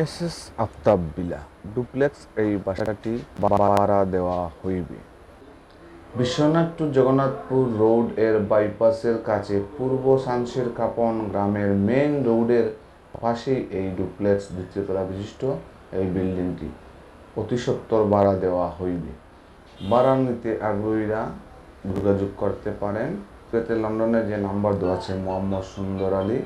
SS Aftab বিলা duplex এই বাসাটি ভাড়া দেওয়া হইবে। বিশ্বনাথ টু জগন্নাথপুর রোড এর বাইপাসের কাছে পূর্ব সানসির কাপন গ্রামের মেইন রোডের পাশেই এই ডুপ্লেক্স দ্বিতীয় তলা বিশিষ্ট এই বিল্ডিংটি অতি সত্বর ভাড়া দেওয়া হইবে। ভাড়া নিতে আগ্রহীরা যোগাযোগ করতে পারেন। পেতে লন্ডনে যে নাম্বার দেওয়া আছে মোহাম্মদ সুন্দর আলী,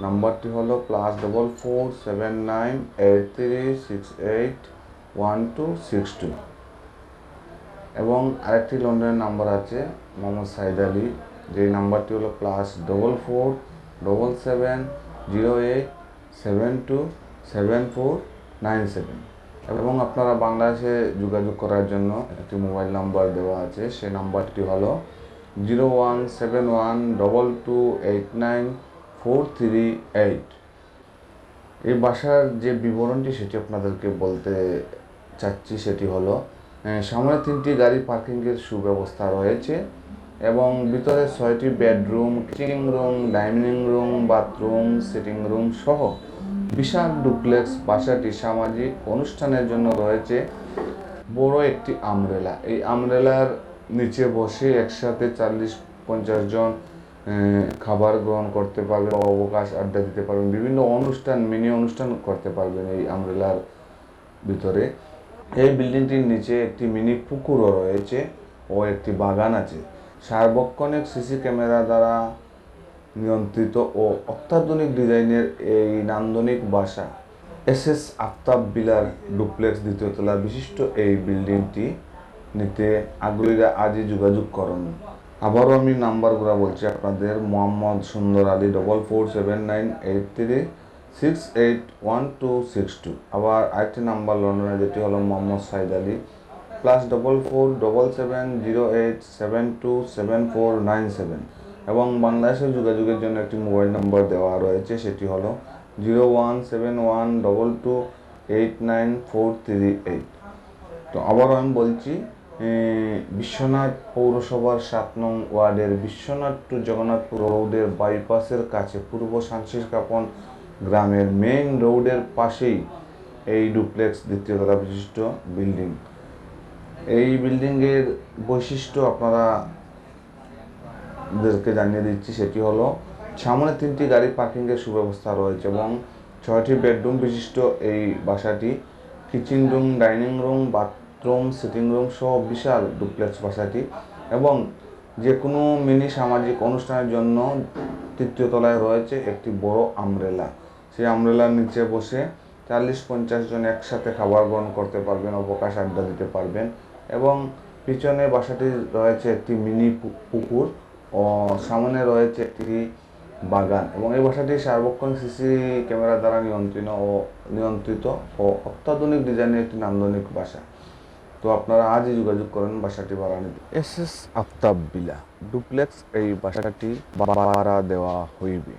নাম্বারটি হলো +447983681262 এবং আরেকটি লন্ডনের নাম্বার আছে মোহাম্মদ সাইদ আলী, যেই নাম্বারটি হলো +447708727497 এবং আপনারা বাংলাদেশে যোগাযোগ করার জন্য একটি মোবাইল নাম্বার দেওয়া আছে, সেই নাম্বারটি হলো 01712228943 এই বাসার যে বিবরণটি সেটি আপনাদেরকে বলতে চাচ্ছি। সেটি হলো সামনে 3টি গাড়ি পার্কিংয়ের সুব্যবস্থা রয়েছে এবং ভিতরে 6টি bedroom, kitchen room, dining room, bathroom, sitting room সহ বিশাল ডুপ্লেক্স বাসাটি সামাজিক অনুষ্ঠানের জন্য রয়েছে বড় একটি আমব্রেলা। এই আমব্রেলার নিচে বসে একসাথে 40-50 জন খাবার গ্রহণ করতে পারবেন, অবকাশ আড্ডা দিতে পারবেন, বিভিন্ন অনুষ্ঠান মিনি অনুষ্ঠান করতে পারবেন এই আমব্রেলার ভিতরে। এই বিল্ডিংটির নিচে একটি মিনি পুকুরও রয়েছে ও একটি বাগান আছে। সার্বক্ষণিক সিসি ক্যামেরা দ্বারা নিয়ন্ত্রিত ও অত্যাধুনিক ডিজাইনের এই নান্দনিক বাসা এসএস আফতাব বিলার ডুপ্লেক্স দ্বিতীয় তলা বিশিষ্ট এই বিল্ডিংটি নিতে আগ্রহীরা আজই যোগাযোগ করুন। আবারও আমি নাম্বারগুলো বলছি আপনাদের, মোহাম্মদ সুন্দর আলী 447983681262, আবার আরেকটি নাম্বার লন্ডনে যেটি হলো মোহাম্মদ সাইদ আলী +447708727497 এবং বাংলাদেশের যোগাযোগের জন্য একটি মোবাইল নাম্বার দেওয়া রয়েছে, সেটি হলো 01712228943। তো আবারও আমি বলছি, বিশ্বনাথ পৌরসভার 7 নং ওয়ার্ডের বিশ্বনাথ টু জগন্নাথপুর রোডের বাইপাসের কাছে পূর্ব সানসির কাপন গ্রামের মেইন রোডের পাশেই এই ডুপ্লেক্স দ্বিতীয় তলা বিশিষ্ট বিল্ডিং। এই বিল্ডিংয়ের বৈশিষ্ট্য আপনাদেরকে জানিয়ে দিচ্ছি, সেটি হলো সামনে 3টি গাড়ি পার্কিংয়ের সুব্যবস্থা রয়েছে এবং 6টি বেডরুম বিশিষ্ট এই বাসাটি kitchen room, dining room, bathroom, sitting room সহ বিশাল ডুপ্লেক্স বাসাটি এবং যে কোনো মিনি সামাজিক অনুষ্ঠানের জন্য 3য় তলায় রয়েছে একটি বড় আমব্রেলা। সেই আমব্রেলার নিচে বসে 40-50 জন একসাথে খাবার গ্রহণ করতে পারবেন, অবকাশ আড্ডা দিতে পারবেন এবং পিছনে বাসাটি রয়েছে একটি মিনি পুকুর ও সামনে রয়েছে একটি বাগান এবং এই বাসাটি সার্বক্ষণ সিসি ক্যামেরা দ্বারা নিয়ন্ত্রিত ও অত্যাধুনিক ডিজাইনের একটি নান্দনিক বাসা। তো আপনারা আজই যোগাযোগ করেন বাসাটি ভাড়া নিতে। এসএস আফতাব বিলা ডুপ্লেক্স এই বাসাটি ভাড়া দেওয়া হইবে।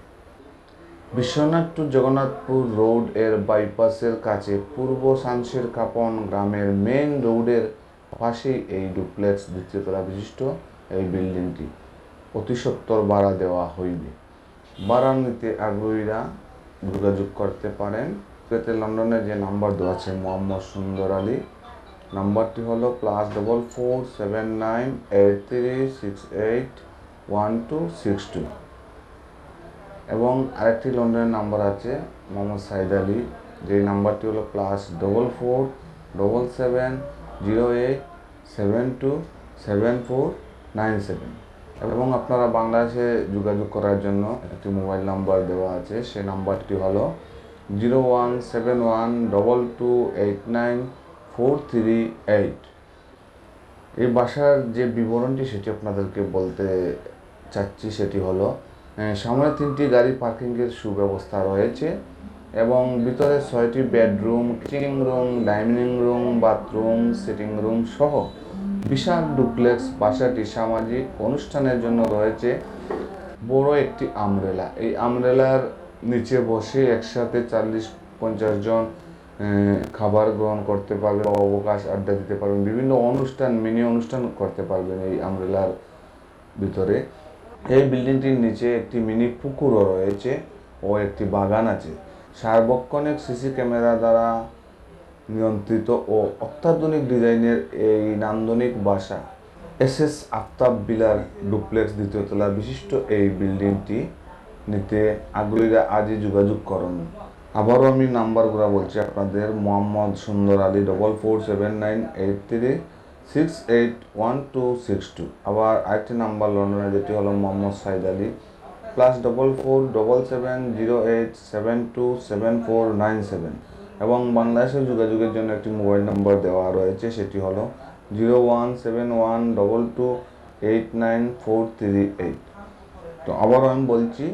বিশ্বনাথ টু জগন্নাথপুর রোড এর বাইপাসের কাছে পূর্ব সানসির কাপন গ্রামের মেইন রোডের পাশেই এই ডুপ্লেক্স দ্বিতীয় তলা বিশিষ্ট এই বিল্ডিংটি অতি সত্বর ভাড়া দেওয়া হইবে। ভাড়া নিতে আগ্রহীরা যোগাযোগ করতে পারেন। পেতে লন্ডনে যে নাম্বার দেওয়া আছে মোহাম্মদ সুন্দর আলী, নাম্বারটি হলো +447983681262 এবং আরেকটি লন্ডনের নাম্বার আছে মোহাম্মদ সাইদ আলী, যেই নাম্বারটি হলো +447708727497 এবং আপনারা বাংলাদেশে যোগাযোগ করার জন্য একটি মোবাইল নাম্বার দেওয়া আছে, সেই নাম্বারটি হলো 01712228943। এই বাসার যে বিবরণটি সেটি আপনাদেরকে বলতে চাচ্ছি, সেটি হলো সামনে 3টি গাড়ি পার্কিংয়ের সুব্যবস্থা রয়েছে এবং ভিতরে 6টি bedroom, kitchen room, dining room, bathroom, sitting room সহ বিশাল ডুপ্লেক্স বাসাটি সামাজিক অনুষ্ঠানের জন্য রয়েছে বড় একটি আমব্রেলা। এই আমব্রেলার নিচে বসে একসাথে 40-50 জন খাবার গ্রহণ করতে পারবেন, অবকাশ আড্ডা দিতে পারবেন, বিভিন্ন অনুষ্ঠান মিনি অনুষ্ঠান করতে পারবেন এই আমব্রেলার ভিতরে। এই বিল্ডিংটির নিচে একটি মিনি পুকুরও রয়েছে ও একটি বাগান আছে। সার্বক্ষণিক সিসি ক্যামেরা দ্বারা নিয়ন্ত্রিত ও অত্যাধুনিক ডিজাইনের এই নান্দনিক বাসা আফতাব বিলার ডুপ্লেক্স দ্বিতীয় তলা বিশিষ্ট এই বিল্ডিংটি নিতে আগ্রহীরা আজই যোগাযোগ করুন। আবারও আমি নাম্বারগুলো বলছি আপনাদের। মোহাম্মদ সুন্দর আলী 447983681262। আবার আরেকটি নাম্বার লন্ডনে, যেটি হলো মোহাম্মদ সাইদ আলী +447708727497 এবং বাংলাদেশের যোগাযোগের জন্য একটি মোবাইল নম্বর দেওয়া রয়েছে, সেটি হলো 017122894338। তো আবারও আমি বলছি,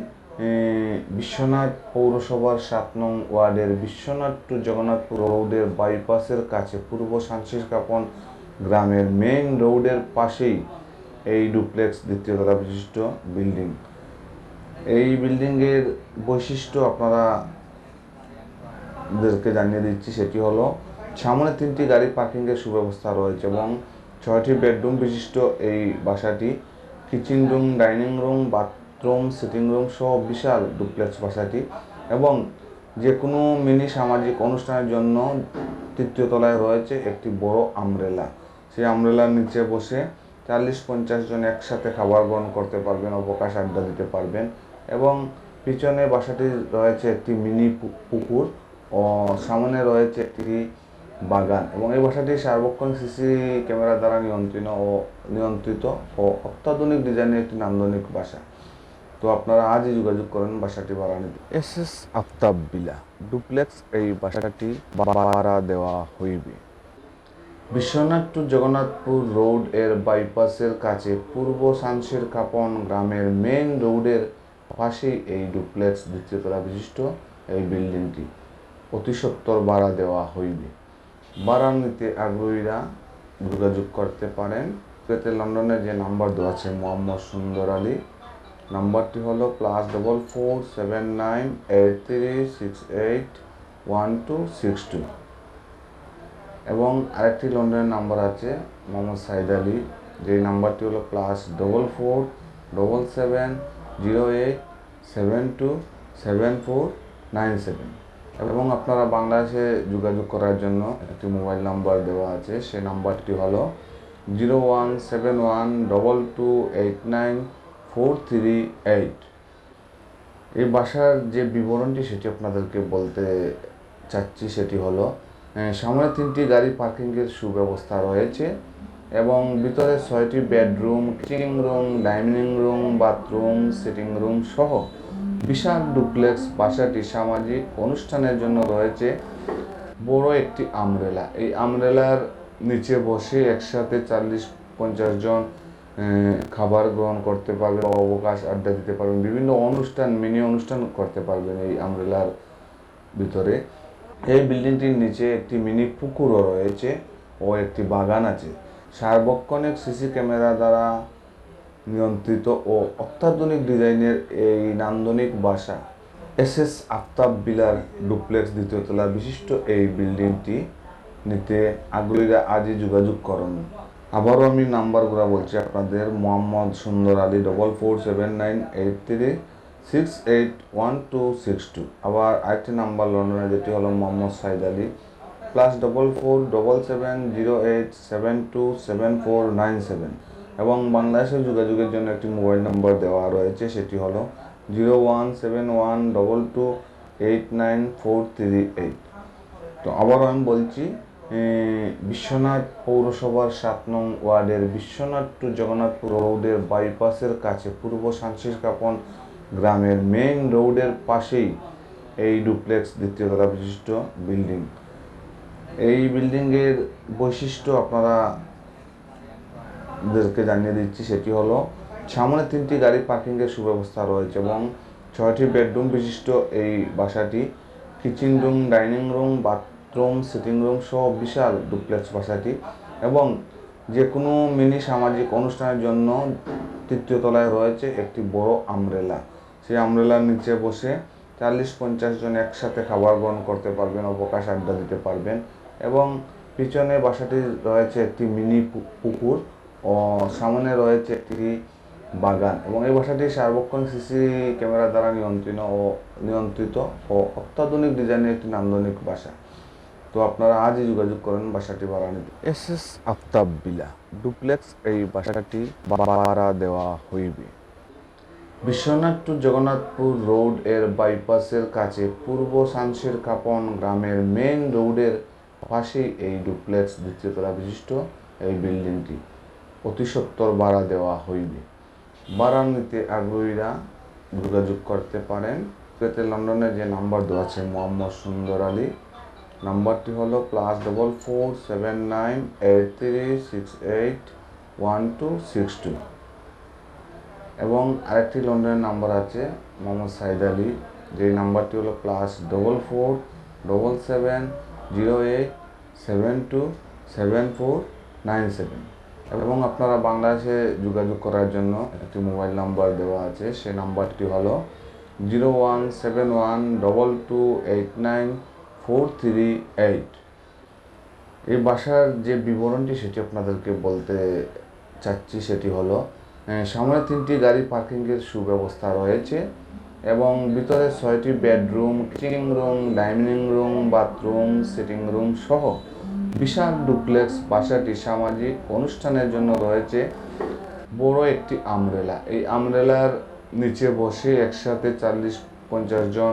বিশ্বনাথ পৌরসভার 7 নং ওয়ার্ডের বিশ্বনাথ টু জগন্নাথপুর রোডের বাইপাসের কাছে পূর্ব শান্তিস্থাপন গ্রামের মেইন রোডের পাশেই এই ডুপ্লেক্স দ্বিতীয় তলা বিশিষ্ট বিল্ডিং। এই বিল্ডিংয়ের বৈশিষ্ট্য আপনাদেরকে জানিয়ে দিচ্ছি, সেটি হলো সামনে 3টি গাড়ি পার্কিংয়ের সুব্যবস্থা রয়েছে এবং 6টি বেডরুম বিশিষ্ট এই বাসাটি kitchen room, dining room, bathroom, sitting room সহ বিশাল ডুপ্লেক্স বাসাটি এবং যে কোনো মিনি সামাজিক অনুষ্ঠানের জন্য 3য় তলায় রয়েছে একটি বড় আমব্রেলা। সেই আমব্রেলার নিচে বসে 40-50 জন একসাথে খাবার গ্রহণ করতে পারবেন, অবকাশ আড্ডা দিতে পারবেন এবং পিছনে বাসাটি রয়েছে একটি মিনি পুকুর ও সামনে রয়েছে একটি বাগান এবং এই বাসাটি সার্বক্ষণ সিসি ক্যামেরা দ্বারা নিয়ন্ত্রিত ও অত্যাধুনিক ডিজাইনের একটি নান্দনিক বাসা। তো আপনারা আজই যোগাযোগ করেন বাসাটি ভাড়া নিতে। আফতাব বিলা ডুপ্লেক্স এই বাসাটি ভাড়া দেওয়া হইবে বিশ্বনাথ টু জগন্নাথপুর রোড এর বাইপাসের কাছে পূর্ব শামশের কাপন গ্রামের মেইন রোডের পাশেই এই ডুপ্লেক্স দ্বিতীয় তলা বিশিষ্ট এই বিল্ডিংটি অতি সত্বর ভাড়া দেওয়া হইবে। ভাড়া নিতে আগ্রহীরা যোগাযোগ করতে পারেন। লন্ডনে যে নাম্বার দেওয়া আছে মোহাম্মদ সুন্দর আলী, নাম্বারটি হলো +447983681262 এবং আরেকটি লন্ডনের নাম্বার আছে মোহাম্মদ সাইদ আলী, যে নাম্বারটি হলো +447708727497 এবং আপনারা বাংলাদেশে যোগাযোগ করার জন্য একটি মোবাইল নাম্বার দেওয়া আছে, সেই নাম্বারটি হলো 017122894338। এই বাসার যে বিবরণটি সেটি আপনাদেরকে বলতে চাচ্ছি, সেটি হলো সামনে 3টি গাড়ি পার্কিংয়ের সুব্যবস্থা রয়েছে এবং ভিতরে 6টি bedroom, kitchen room, dining room, bathroom, sitting room সহ বিশাল ডুপ্লেক্স বাসাটি সামাজিক অনুষ্ঠানের জন্য রয়েছে বড় একটি আমব্রেলা। এই আমব্রেলার নিচে বসে একসাথে 40-50 জন খাবার গ্রহণ করতে পারবেন, অবকাশ আড্ডা দিতে পারবেন, বিভিন্ন অনুষ্ঠান, মিনি অনুষ্ঠান করতে পারবেন এই আমব্রেলার ভিতরে। এই বিল্ডিংটির নিচে একটি মিনি পুকুরও রয়েছে ও একটি বাগান আছে। সার্বক্ষণিক সিসি ক্যামেরা দ্বারা নিয়ন্ত্রিত ও অত্যাধুনিক ডিজাইনের এই নান্দনিক বাসা আফতাব বিলার ডুপ্লেক্স দ্বিতীয় তলা বিশিষ্ট এই বিল্ডিংটি নিতে আগ্রহীরা আজই যোগাযোগ করুন। আবারও আমি নাম্বারগুলো বলছি আপনাদের। মোহাম্মদ সুন্দর আলী 447983681262। আবার আরেকটি নাম্বার লন্ডনে, যেটি হলো মোহাম্মদ সাইদ আলী +447708727497 এবং বাংলাদেশের যোগাযোগের জন্য একটি মোবাইল নম্বর দেওয়া রয়েছে, সেটি হলো 017122894338। তো আবারও আমি বলছি, বিশ্বনাথ পৌরসভার 7 নং ওয়ার্ডের বিশ্বনাথ টু জগন্নাথপুর রোডের বাইপাসের কাছে পূর্ব শান্তিস্থাপন গ্রামের মেইন রোডের পাশেই এই ডুপ্লেক্স দ্বিতীয় তলা বিশিষ্ট বিল্ডিং। এই বিল্ডিংয়ের বৈশিষ্ট্য আপনাদেরকে জানিয়ে দিচ্ছি, সেটি হলো সামনে 3টি গাড়ি পার্কিংয়ের সুব্যবস্থা রয়েছে এবং 6টি বেডরুম বিশিষ্ট এই বাসাটি kitchen room, dining room, bathroom, sitting room সহ বিশাল ডুপ্লেক্স বাসাটি এবং যে কোনো মিনি সামাজিক অনুষ্ঠানের জন্য 3য় তলায় রয়েছে একটি বড় আমব্রেলা। সেই আমব্রেলার নিচে বসে 40-50 জন একসাথে খাবার গ্রহণ করতে পারবেন, অবকাশ আড্ডা দিতে পারবেন এবং পিছনে বাসাটি রয়েছে একটি মিনি পুকুর ও সামনে রয়েছে একটি বাগান এবং এই বাসাটি সার্বক্ষণিক সিসি ক্যামেরা দ্বারা নিয়ন্ত্রিত ও অত্যাধুনিক ডিজাইনের একটি নান্দনিক বাসা। তো আপনারা আজই যোগাযোগ করেন বাসাটি ভাড়া নিতে। এস আফতাব বিলা ডুপ্লেক্স এই বাসাটি ভাড়া দেওয়া হইবে বিশ্বনাথ টু জগন্নাথপুর রোড এর বাইপাসের কাছে পূর্ব সানসের কাপন গ্রামের মেইন রোডের পাশেই এই ডুপ্লেক্স দ্বিতীয় তলা বিশিষ্ট এই বিল্ডিংটি অতি সত্বর ভাড়া দেওয়া হইবে। ভাড়া নিতে আগ্রহীরা যোগাযোগ করতে পারেন। এতে লন্ডনে যে নাম্বার দেওয়া আছে মোহাম্মদ সুন্দর আলী, নাম্বারটি হলো +447983681262 এবং আরেকটি লন্ডনের নাম্বার আছে মোহাম্মদ সাইদ আলী, যেই নাম্বারটি হলো +447708727497 এবং আপনারা বাংলাদেশে যোগাযোগ করার জন্য একটি মোবাইল নাম্বার দেওয়া আছে, সেই নাম্বারটি হলো 01712289438। এই বাসার যে বিবরণটি সেটি আপনাদেরকে বলতে চাচ্ছি, সেটি হলো সামনে 3টি গাড়ি পার্কিংয়ের সুব্যবস্থা রয়েছে এবং ভিতরে 6টি bedroom, kitchen room, dining room, bathroom, sitting room সহ বিশাল ডুপ্লেক্স বাসাটি সামাজিক অনুষ্ঠানের জন্য রয়েছে বড় একটি আমব্রেলা। এই আমব্রেলার নিচে বসে একসাথে 40-50 জন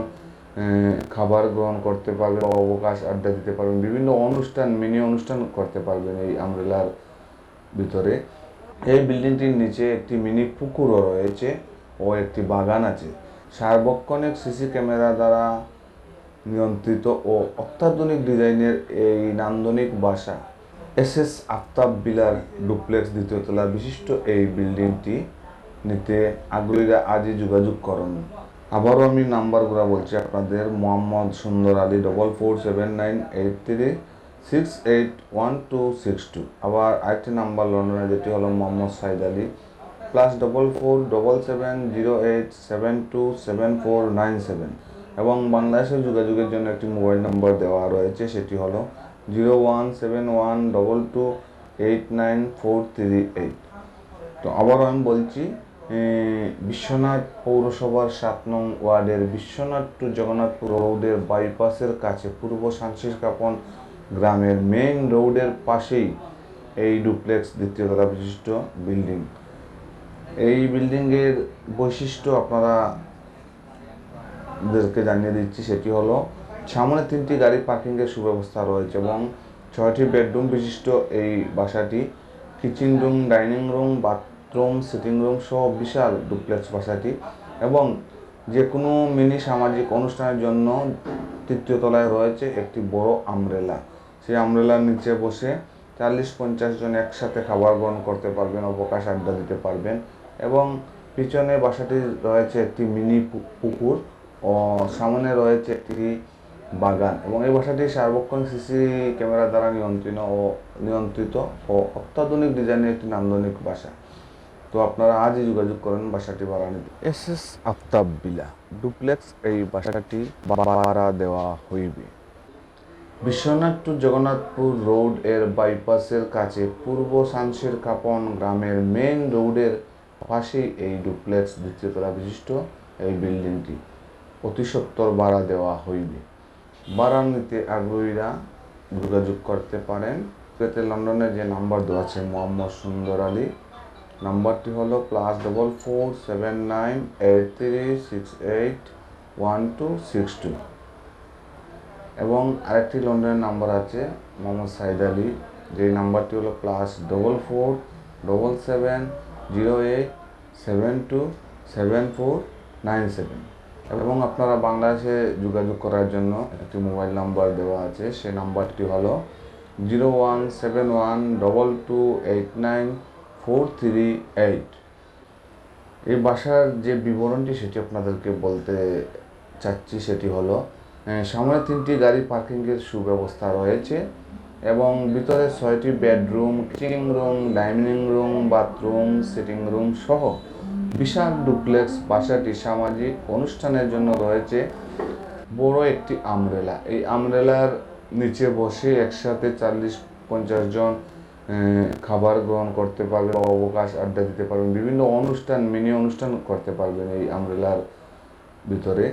খাবার গ্রহণ করতে পারবেন, অবকাশ আড্ডা দিতে পারবেন, বিভিন্ন অনুষ্ঠান মিনি অনুষ্ঠান করতে পারবেন এই আমব্রেলার ভিতরে। এই বিল্ডিংটির নিচে একটি মিনি পুকুরও রয়েছে ও একটি বাগান আছে। সার্বক্ষণিক সিসি ক্যামেরা দ্বারা নিয়ন্ত্রিত ও অত্যাধুনিক ডিজাইনের এই নান্দনিক বাসা এস আফতাব বিলার ডুপ্লেক্স দ্বিতীয় তলা বিশিষ্ট এই বিল্ডিংটি নিতে আগ্রহীরা আজই যোগাযোগ করুন। আবারও আমি নাম্বারগুলো বলছি আপনাদের, মোহাম্মদ সুন্দর আলী 447983681262, আবার আরেকটি নাম্বার লন্ডনে যেটি হলো মোহাম্মদ সাইদ আলী +447708727497 এবং বাংলাদেশের যোগাযোগের জন্য একটি মোবাইল নাম্বার দেওয়া রয়েছে, সেটি হলো 01712289438। তো আবারও আমি বলছি, বিশ্বনাথ পৌরসভার 7 নং ওয়ার্ডের বিশ্বনাথ টু জগন্নাথপুর রোডের বাইপাসের কাছে পূর্ব সানসির কাপন গ্রামের মেইন রোডের পাশেই এই ডুপ্লেক্স দ্বিতীয় তলা বিশিষ্ট বিল্ডিং। এই বিল্ডিংয়ের বৈশিষ্ট্য আপনাদেরকে জানিয়ে দিচ্ছি, সেটি হলো সামনে 3টি গাড়ি পার্কিংয়ের সুব্যবস্থা রয়েছে এবং 6টি বেডরুম বিশিষ্ট এই বাসাটি kitchen room, dining room, bathroom, sitting room সহ বিশাল ডুপ্লেক্স বাসাটি এবং যে কোনো মিনি সামাজিক অনুষ্ঠানের জন্য 3য় তলায় রয়েছে একটি বড় আমব্রেলা। সেই আমব্রেলার নিচে বসে 40-50 জন একসাথে খাবার গ্রহণ করতে পারবেন, অবকাশ আড্ডা দিতে পারবেন এবং পিছনে বাসাটি রয়েছে একটি মিনি পুকুর ও সামনে রয়েছে একটি বাগান এবং এই বাসাটি সার্বক্ষণিক সিসি ক্যামেরা দ্বারা নিয়ন্ত্রিত ও অত্যাধুনিক ডিজাইনের একটি নান্দনিক বাসা। তো আপনারা আজই যোগাযোগ করেন বাসাটি ভাড়া নিতে। এস আফতাব বিলা ডুপ্লেক্স এই বাসাটি ভাড়া দেওয়া হইবে বিশ্বনাথ টু জগন্নাথপুর রোড এর বাইপাসের কাছে পূর্ব সানসের কাপন গ্রামের মেইন রোডের পাশেই এই ডুপ্লেক্স দ্বিতীয় তলা বিশিষ্ট এই বিল্ডিংটি অতি সত্বর ভাড়া দেওয়া হইবে। ভাড়া নিতে আগ্রহীরা যোগাযোগ করতে পারেন। এতে লন্ডনে যে নাম্বার দেওয়া আছে মোহাম্মদ সুন্দর আলী, নাম্বারটি হলো +447983681262 এবং আরেকটি লন্ডনের নাম্বার আছে মোহাম্মদ সাইদ আলী, যেই নাম্বারটি হলো +447708727497 এবং আপনারা বাংলাদেশে যোগাযোগ করার জন্য একটি মোবাইল নাম্বার দেওয়া আছে, সেই নাম্বারটি হলো 01712289438। এই বাসার যে বিবরণটি সেটি আপনাদেরকে বলতে চাচ্ছি, সেটি হলো সামনে 3টি গাড়ি পার্কিংয়ের সুব্যবস্থা রয়েছে এবং ভিতরে 6টি bedroom, kitchen room, dining room, bathroom, sitting room সহ বিশাল ডুপ্লেক্স বাসাটি সামাজিক অনুষ্ঠানের জন্য রয়েছে বড় একটি আমব্রেলা। এই আমব্রেলার নিচে বসে একসাথে 40-50 জন খাবার গ্রহণ করতে পারবেন, অবকাশ আড্ডা দিতে পারবেন, বিভিন্ন অনুষ্ঠান মিনি অনুষ্ঠান করতে পারবেন এই আমব্রেলার ভিতরে।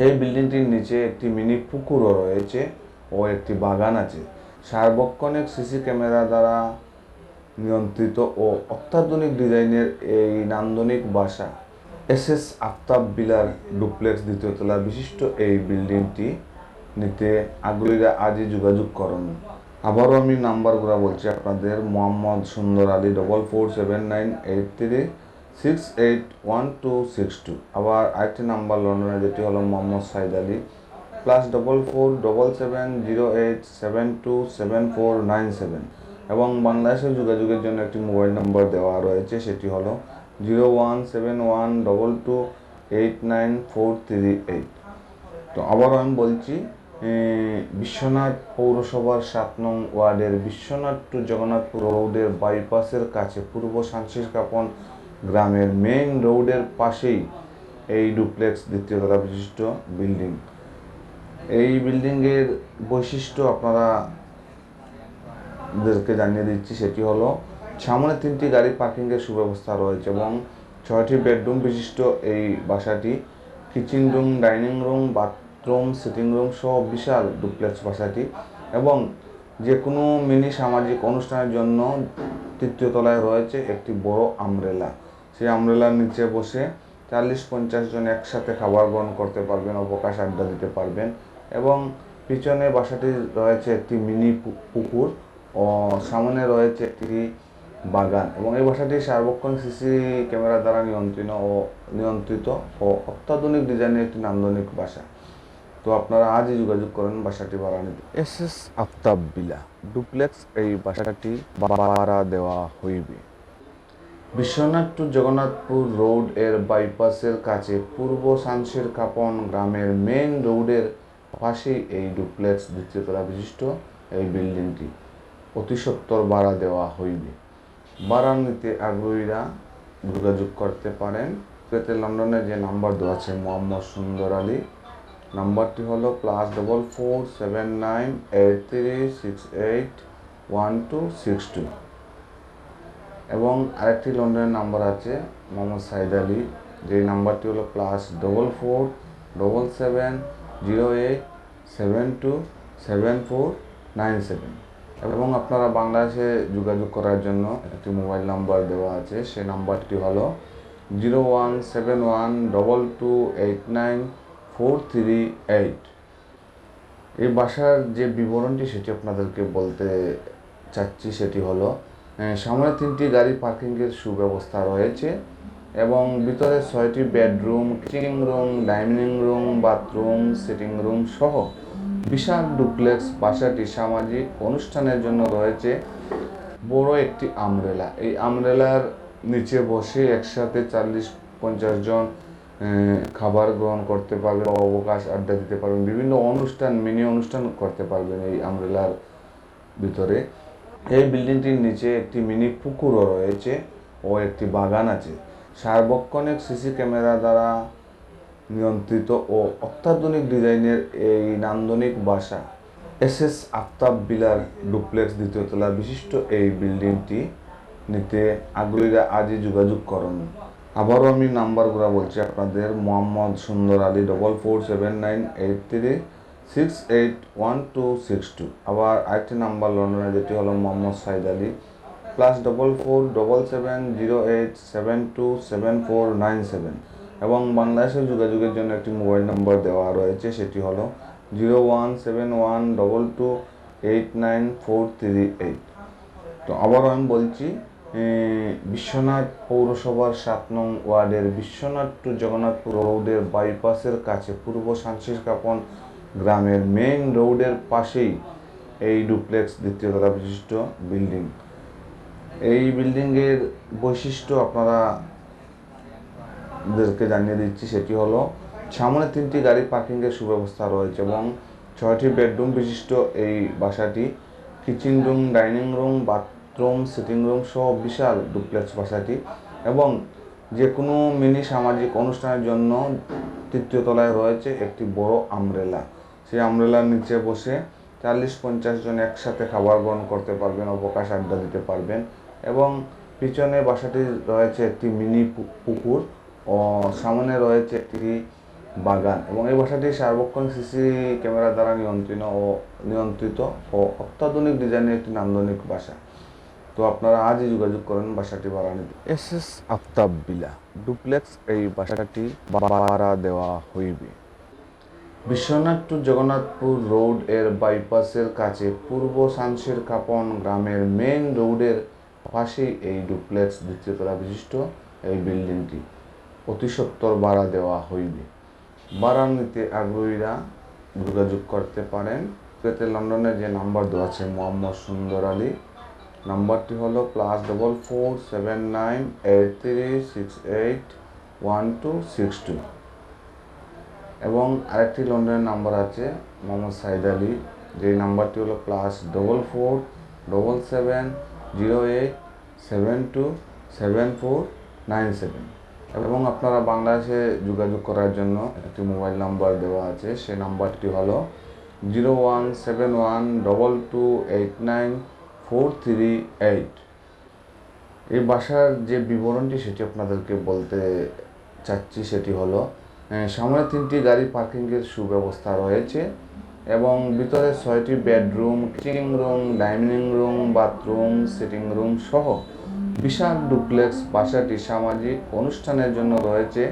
এই বিল্ডিংটির নিচে একটি মিনি পুকুরও রয়েছে ও একটি বাগান আছে। সার্বক্ষণিক সিসি ক্যামেরা দ্বারা নিয়ন্ত্রিত ও অত্যাধুনিক ডিজাইনের এই নান্দনিক বাসা এসএস আফতাব বিলার ডুপ্লেক্স দ্বিতীয় তলার বিশিষ্ট এই বিল্ডিংটি নিতে আগ্রহীরা আজই যোগাযোগ করুন। আবারও আমি নাম্বারগুলো বলছি আপনাদের: মোহাম্মদ সুন্দর আলী 447983681262। আবার আরেকটি নাম্বার লন্ডনে, যেটি হলো মোহাম্মদ সাইদ আলী +447708727497 এবং বাংলাদেশের যোগাযোগের জন্য একটি মোবাইল নম্বর দেওয়া রয়েছে, সেটি হলো 017122894338। তো আবারও আমি বলছি, বিশ্বনাথ পৌরসভার 7 নং ওয়ার্ডের বিশ্বনাথ টু জগন্নাথপুর রোডের বাইপাসের কাছে পূর্ব শান্তিস্থাপন গ্রামের মেইন রোডের পাশেই এই ডুপ্লেক্স দ্বিতীয় তলা বিশিষ্ট বিল্ডিং। এই বিল্ডিংয়ের বৈশিষ্ট্য আপনাদেরকে জানিয়ে দিচ্ছি, সেটি হলো সামনে 3টি গাড়ি পার্কিংয়ের সুব্যবস্থা রয়েছে এবং 6টি বেডরুম বিশিষ্ট এই বাসাটি kitchen room, dining room, bathroom, sitting room সহ বিশাল ডুপ্লেক্স বাসাটি এবং যে কোনো মিনি সামাজিক অনুষ্ঠানের জন্য 3য় তলায় রয়েছে একটি বড় আমব্রেলা। সেই আমব্রেলার নিচে বসে 40-50 জন একসাথে খাবার গ্রহণ করতে পারবেন, অবকাশ আড্ডা দিতে পারবেন এবং পিছনে বাসাটি রয়েছে একটি মিনি পুকুর ও সামনে রয়েছে একটি বাগান এবং এই বাসাটি সার্বক্ষণ সিসি ক্যামেরা দ্বারা নিয়ন্ত্রিত ও অত্যাধুনিক ডিজাইনের একটি নান্দনিক বাসা। তো আপনারা আজই যোগাযোগ করেন বাসাটি ভাড়া নিতে। এসএস আফতাব বিলা ডুপ্লেক্স এই বাসাটি ভাড়া দেওয়া হইবে বিশ্বনাথ টু জগন্নাথপুর রোড এর বাইপাসের কাছে পূর্ব শামশের কাপন গ্রামের মেইন রোডের পাশেই এই ডুপ্লেক্স দ্বিতীয় তলা বিশিষ্ট এই বিল্ডিংটি অতি সত্বর ভাড়া দেওয়া হইবে। ভাড়া নিতে আগ্রহীরা যোগাযোগ করতে পারেন। পেতে লন্ডনে যে নাম্বার দেওয়া আছে মোহাম্মদ সুন্দর আলী, নাম্বারটি হলো +447983681262 এবং আরেকটি লন্ডনের নাম্বার আছে মোহাম্মদ সাইদ আলী, যেই নাম্বারটি হলো +447708727497 এবং আপনারা বাংলাদেশে যোগাযোগ করার জন্য একটি মোবাইল নাম্বার দেওয়া আছে, সেই নাম্বারটি হলো 017122894338। এই বাসার যে বিবরণটি সেটি আপনাদেরকে বলতে চাচ্ছি, সেটি হলো সামনে 3টি গাড়ি পার্কিংয়ের সুব্যবস্থা রয়েছে এবং ভিতরে 6টি bedroom, kitchen room, dining room, bathroom, sitting room সহ বিশাল ডুপ্লেক্স বাসাটি সামাজিক অনুষ্ঠানের জন্য রয়েছে বড় একটি আমব্রেলা। এই আমব্রেলার নিচে বসে একসাথে 40-50 জন খাবার গ্রহণ করতে পারবেন, অবকাশ আড্ডা দিতে পারবেন, বিভিন্ন অনুষ্ঠান মিনি অনুষ্ঠান করতে পারবেন এই আমব্রেলার ভিতরে। এই বিল্ডিংটির নিচে একটি মিনি পুকুরও রয়েছে ও একটি বাগান আছে। সার্বক্ষণিক সিসি ক্যামেরা দ্বারা নিয়ন্ত্রিত ও অত্যাধুনিক ডিজাইনের এই নান্দনিক বাসা এসএস আফতাব বিলার ডুপ্লেক্স দ্বিতীয় তলার বিশিষ্ট এই বিল্ডিংটি নিতে আগ্রহীরা আজই যোগাযোগ করুন। আবারও আমি নাম্বারগুলো বলছি আপনাদের: মোহাম্মদ সুন্দর আলী 447983681262। আবার আরেকটি নাম্বার লন্ডনে, যেটি হলো মোহাম্মদ সাইদ আলী +447708727497 এবং বাংলাদেশের যোগাযোগের জন্য একটি মোবাইল নম্বর দেওয়া রয়েছে, সেটি হলো 017122894338। তো আবারও আমি বলছি, বিশ্বনাথ পৌরসভার 7 নং ওয়ার্ডের বিশ্বনাথ টু জগন্নাথপুর রোডের বাইপাসের কাছে পূর্ব শান্তিস্থাপন গ্রামের মেইন রোডের পাশেই এই ডুপ্লেক্স দ্বিতীয় তলা বিশিষ্ট বিল্ডিং। এই বিল্ডিংয়ের বৈশিষ্ট্য আপনাদেরকে জানিয়ে দিচ্ছি, সেটি হলো সামনে 3টি গাড়ি পার্কিংয়ের সুব্যবস্থা রয়েছে এবং 6টি বেডরুম বিশিষ্ট এই বাসাটি kitchen room, dining room, bathroom, sitting room সহ বিশাল ডুপ্লেক্স বাসাটি এবং যে কোনো মিনি সামাজিক অনুষ্ঠানের জন্য 3য় তলায় রয়েছে একটি বড় আমব্রেলা। সেই আমব্রেলার নিচে বসে 40-50 জন একসাথে খাবার গ্রহণ করতে পারবেন, অবকাশ আড্ডা দিতে পারবেন। এবং পিছনে বাসাটি রয়েছে একটি মিনি পুকুর ও সামনে রয়েছে একটি বাগান, এবং এই বাসাটি সার্বক্ষণ সিসি ক্যামেরা দ্বারা নিয়ন্ত্রিত ও অত্যাধুনিক ডিজাইনের একটি নান্দনিক বাসা। তো আপনারা আজই যোগাযোগ করেন বাসাটি ভাড়া নিতে। এস আফতাব বিলা ডুপ্লেক্স এই বাসাটি ভাড়া দেওয়া হইবে বিশ্বনাথ টু জগন্নাথপুর রোড এর বাইপাসের কাছে পূর্ব সানসির কাপন গ্রামের মেইন রোডের পাশেই এই ডুপ্লেক্স দ্বিতীয় তলা বিশিষ্ট এই বিল্ডিংটি অতি সত্বর ভাড়া দেওয়া হইবে। ভাড়া নিতে আগ্রহীরা যোগাযোগ করতে পারেন। পেতে লন্ডনে যে নাম্বার দেওয়া আছে মোহাম্মদ সুন্দর আলী, নাম্বারটি হলো +447983681262, এবং আরেকটি লন্ডনের নাম্বার আছে মোহাম্মদ সাইদ আলী, যেই নাম্বারটি হলো +447708727497, এবং আপনারা বাংলাদেশে যোগাযোগ করার জন্য একটি মোবাইল নাম্বার দেওয়া আছে, সেই নাম্বারটি হলো 01712289438। এই বাসার যে বিবরণটি সেটি আপনাদেরকে বলতে চাচ্ছি, সেটি হলো সামনে 3টি গাড়ি পার্কিংয়ের সুব্যবস্থা রয়েছে এবং ভিতরে 6টি bedroom, kitchen room, dining room, bathroom, sitting room সহ বিশাল ডুপ্লেক্স বাসাটি সামাজিক অনুষ্ঠানের জন্য রয়েছে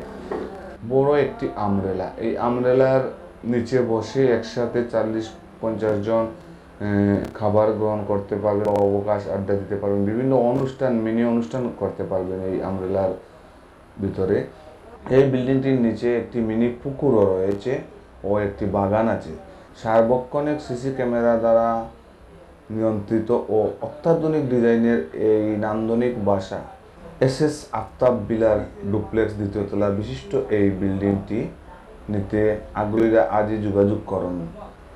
বড় একটি আমরেলা। এই আমরেলার নিচে বসে একসাথে 40-50 জন খাবার গ্রহণ করতে পারবেন, অবকাশ আড্ডা দিতে পারবেন, বিভিন্ন অনুষ্ঠান, মিনি অনুষ্ঠান করতে পারবেন এই আমরেলার ভিতরে। এই বিল্ডিংটির নিচে একটি মিনি পুকুরও রয়েছে ও একটি বাগান আছে। সার্বক্ষণিক সিসি ক্যামেরা দ্বারা নিয়ন্ত্রিত ও অত্যাধুনিক ডিজাইনের এই নান্দনিক বাসা এস আফতাব বিলার ডুপ্লেক্স দ্বিতীয় তলা বিশিষ্ট এই বিল্ডিংটি নিতে আগ্রহীরা আজই যোগাযোগ করুন।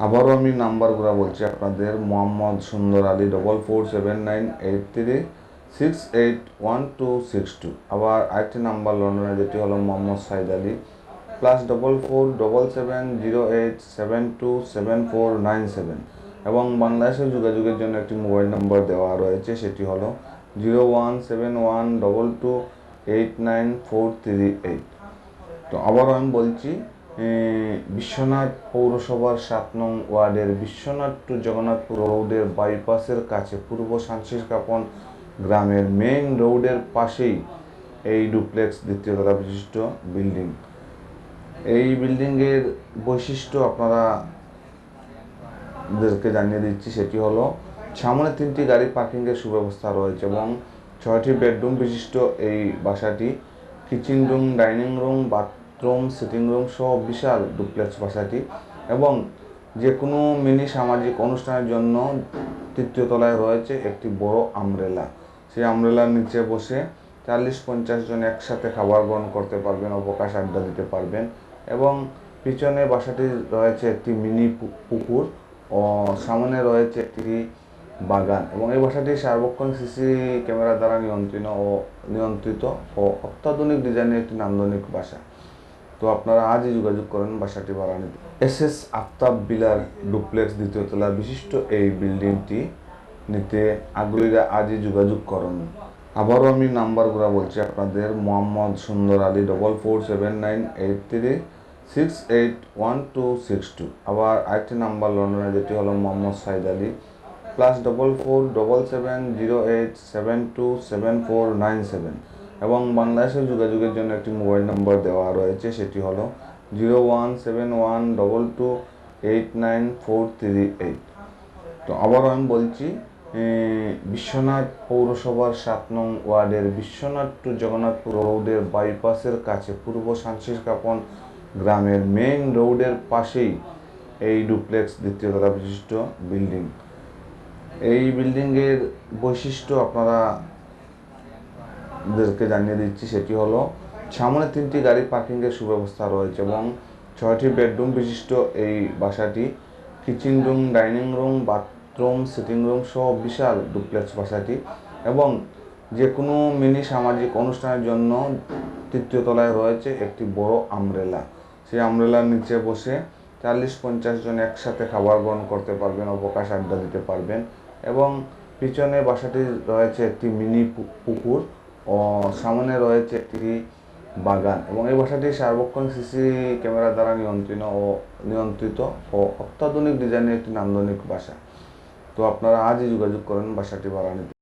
আবারও আমি নাম্বারগুলো বলছি আপনাদের, মোহাম্মদ সুন্দর আলী 447983681262, আবার আরেকটি নাম্বার লন্ডনে যেটি হলো মোহাম্মদ সাইদ আলী +447708727497, এবং বাংলাদেশের যোগাযোগের জন্য একটি মোবাইল নম্বর দেওয়া রয়েছে, সেটি হলো 0171222894338। তো আবারও আমি বলছি, বিশ্বনাথ পৌরসভার 7 নং ওয়ার্ডের বিশ্বনাথ টু জগন্নাথপুর রোডের বাইপাসের কাছে পূর্ব সানসির কাপন গ্রামের মেইন রোডের পাশেই এই ডুপ্লেক্স দ্বিতীয় তলা বিশিষ্ট বিল্ডিং। এই বিল্ডিংয়ের বৈশিষ্ট্য আপনাদেরকে জানিয়ে দিচ্ছি, সেটি হলো সামনে 3টি গাড়ি পার্কিংয়ের সুব্যবস্থা রয়েছে এবং 6টি বেডরুম বিশিষ্ট এই বাসাটি kitchen room, dining room, bathroom, sitting room সহ বিশাল ডুপ্লেক্স বাসাটি, এবং যে কোনো মিনি সামাজিক অনুষ্ঠানের জন্য 3য় তলায় রয়েছে একটি বড় আমরেলা। সেই আমরেলার নিচে বসে 40-50 জন একসাথে খাবার গ্রহণ করতে পারবেন, অবকাশ আড্ডা দিতে পারবেন, এবং পিছনে বাসাটি রয়েছে একটি মিনি পুকুর ও সামনে রয়েছে একটি বাগান, এবং এই বাসাটি সার্বক্ষণ সিসি ক্যামেরা দ্বারা নিয়ন্ত্রিত ও অত্যাধুনিক ডিজাইনের একটি নান্দনিক বাসা। তো আপনারা আজই যোগাযোগ করেন বাসাটি ভাড়া নিতে। এস আফতাব বিলার ডুপ্লেক্স দ্বিতীয় তলা বিশিষ্ট এই বিল্ডিংটি নিতে আগ্রহীরা আজই যোগাযোগ করুন। আবারও আমি নাম্বারগুলো বলছি আপনাদের, মোহাম্মদ সুন্দর আলী 447983681262, আবার আরেকটি নাম্বার লন্ডনে যেটি হলো মোহাম্মদ সাইদ আলী +447708727497, এবং বাংলাদেশের যোগাযোগের জন্য একটি মোবাইল নম্বর দেওয়া রয়েছে, সেটি হলো 0171222894338। তো আবারও আমি বলছি, বিশ্বনাথ পৌরসভার 7 নং ওয়ার্ডের বিশ্বনাথ টু জগন্নাথপুর রোডের বাইপাসের কাছে পূর্ব সানসির কাপন গ্রামের মেইন রোডের পাশেই এই ডুপ্লেক্স দ্বিতীয় তলা বিশিষ্ট বিল্ডিং। এই বিল্ডিংয়ের বৈশিষ্ট্য আপনাদেরকে জানিয়ে দিচ্ছি, সেটি হলো সামনে 3টি গাড়ি পার্কিংয়ের সুব্যবস্থা রয়েছে এবং 6টি বেডরুম বিশিষ্ট এই বাসাটি kitchen room, dining room, bathroom, sitting room সহ বিশাল ডুপ্লেক্স বাসাটি, এবং যে কোনো মিনি সামাজিক অনুষ্ঠানের জন্য 3য় তলায় রয়েছে একটি বড় আমরেলা। সেই আমরেলার নিচে বসে 40-50 জন একসাথে খাবার গ্রহণ করতে পারবেন, অবকাশ আড্ডা দিতে পারবেন। এবং পিছনে বাসাটি রয়েছে একটি মিনি পুকুর ও সামনে রয়েছে একটি বাগান, এবং এই বাসাটি সার্বক্ষণ সিসি ক্যামেরা দ্বারা নিয়ন্ত্রিত ও অত্যাধুনিক ডিজাইনের একটি নান্দনিক বাসা। তো আপনারা আজই যোগাযোগ করেন বাসাটি ভাড়া নিতে।